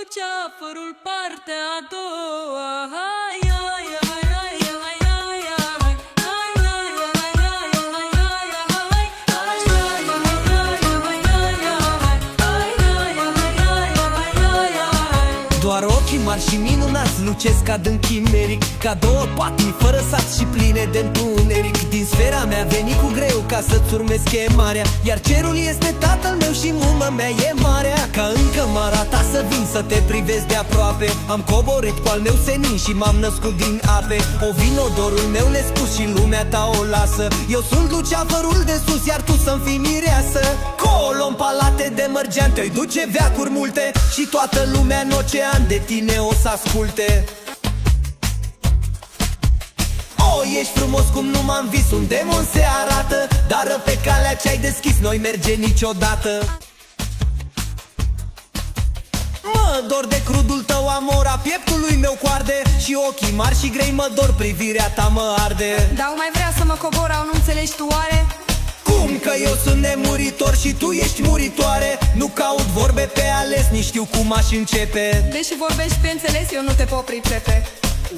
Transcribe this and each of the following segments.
Luceafărul partea a doua. Doar ochii mari și minunați lucesc adânc chimeric, ca două patini fără sat și pline de întuneric. Din sfera mea veni cu greu ca să-ți urmez chemarea, iar cerul este tatăl meu și muma mea e marea. Ca încă m-a arătat să vin să te privesc de aproape, am coborât cu al meu senin și m-am născut din ape. O vin odorul meu nespus și lumea ta o lasă. Eu sunt luceafărul de sus, iar tu să-mi fii mireasă. Colo în palate de mărgean te-i duce veacuri multe, și toată lumea în ocean de tine o să asculte. O, ești frumos cum nu m-am vis, un demon se arată, dar pe calea ce-ai deschis noi merge niciodată. Mă dor de crudul tău amor, a pieptului meu coarde, și ochii mari și grei mă dor, privirea ta mă arde. Dar mai vrea să mă cobor, au, nu înțelegi tu oare? Cum că eu sunt nemuritor și tu ești muritoare? Nu caut vorbe pe ales, nici știu cum aș începe. Deși vorbești pe înțeles, eu nu te pot pricepe.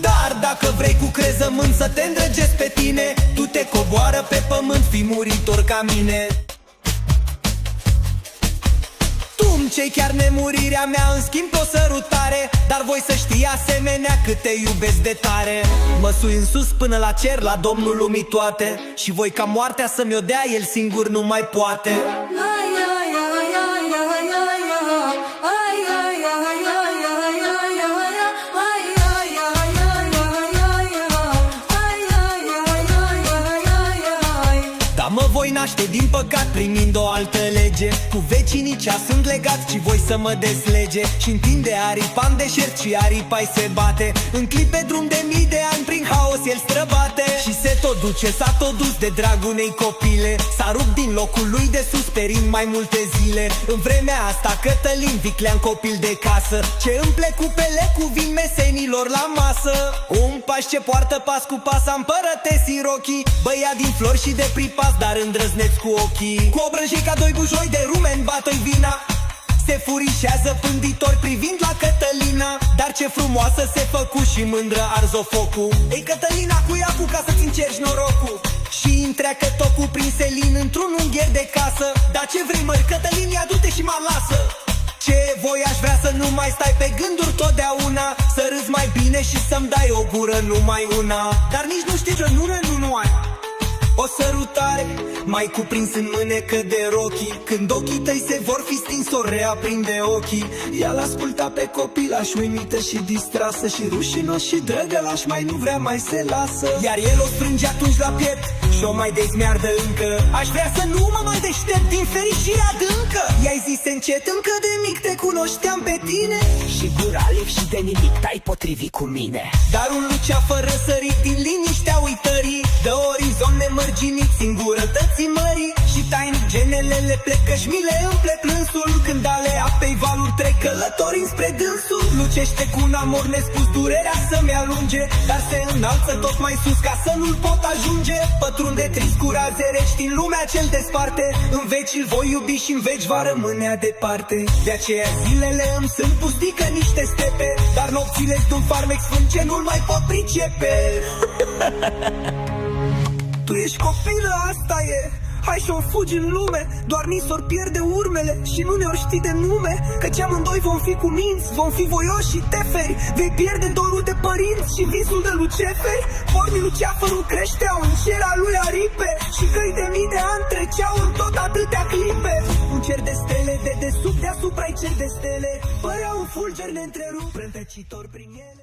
Dar dacă vrei cu crezământ să te îndrăgesc pe tine, tu te coboară pe pământ, fii muritor ca mine. Tu-mi cei chiar nemurirea mea, în schimb o sărutare, dar voi să știi asemenea cât te iubesc de tare. Mă sui în sus până la cer, la Domnul lumii toate, și voi ca moartea să mi-o dea, el singur nu mai poate. Mă voi naște din păcat primind o altă lege, cu vecinii cea sunt legați și voi să mă deslege. Și întinde aripa în deșert și aripa-i se bate, în clipe drum de mii de ani prin haos el străbate. Și se tot duce, s-a tot dus de dragul unei copile, s-a rupt din locul lui de sus perind mai multe zile. În vremea asta Cătălin, viclean copil de casă, ce împle cu pele cu vin mesenilor la masă. Un paș ce poartă pas cu pas, împărătesc în rochii, băiat din flori și de pripas, dar îndrăzneți cu ochii. Cu obrăjei ca doi bujoi de rumen bată-i vina, se furișează pânditor privind la Cătălina. Dar ce frumoasă se făcu și mândră arzo focul. Ei, Cătălina, cu ea cu ca să-ți încerci norocul, și întreacă tocul prin selin într-un ungher de casă. Dar ce vrei, mări, Cătălin, ia du-te și mă lasă. Ce voi aș vrea să nu mai stai pe gânduri totdeauna, să râzi mai bine și să-mi dai o gură numai una. Dar nici nu știi ce nu ai o sărutare mai cuprins în mânecă de rochii. Când ochii tăi se vor fi stins, o reaprinde ochii. Ea l-asculta pe copilaș, uimită și distrasă, și rușinos și drăgălaș, mai nu vrea, mai se lasă. Iar el o strânge atunci la piept și-o mai dezmeardă încă. Aș vrea să nu mă mai deștept din fericire adâncă. I-ai zis încet, încă de mic te cunoșteam pe tine, și gura lipsit de nimic te-ai potrivit cu mine. Dar un luceafăr răsărit din liniștea uitării, de orizont nemărginit, singurătății mării. Și tainic genelele plecă și mi le umple plânsul, când ale apei valuri trec călători spre dânsul. Lucește cu un amor nespus, durerea să-mi alunge, dar se înalță tot mai sus ca să nu-l pot ajunge. Pătrunde trist cu raze reci din lumea ce-l desparte, în veci îl voi iubi și în veci va rămânea departe. De aceea zilele îmi sunt pustii ca niște stepe, dar nopțile-s de-un farmec sfânt ce nu-l mai pot pricepe. Tu ești copilă, asta e, hai și-o fugi în lume, doar ni s-or pierde urmele și nu ne-or ști de nume. Căci amândoi vom fi cu minți, vom fi voioși și teferi, vei pierde dorul de părinți și visul de luceferi. Pornii luceafărul creșteau în cera lui aripe, și căi de mii de ani treceau în tot atâtea clipe. Un cer de stele de desubt, deasupra-i cer de stele, părea un fulger neîntrerupt, prântăcitor prin ele.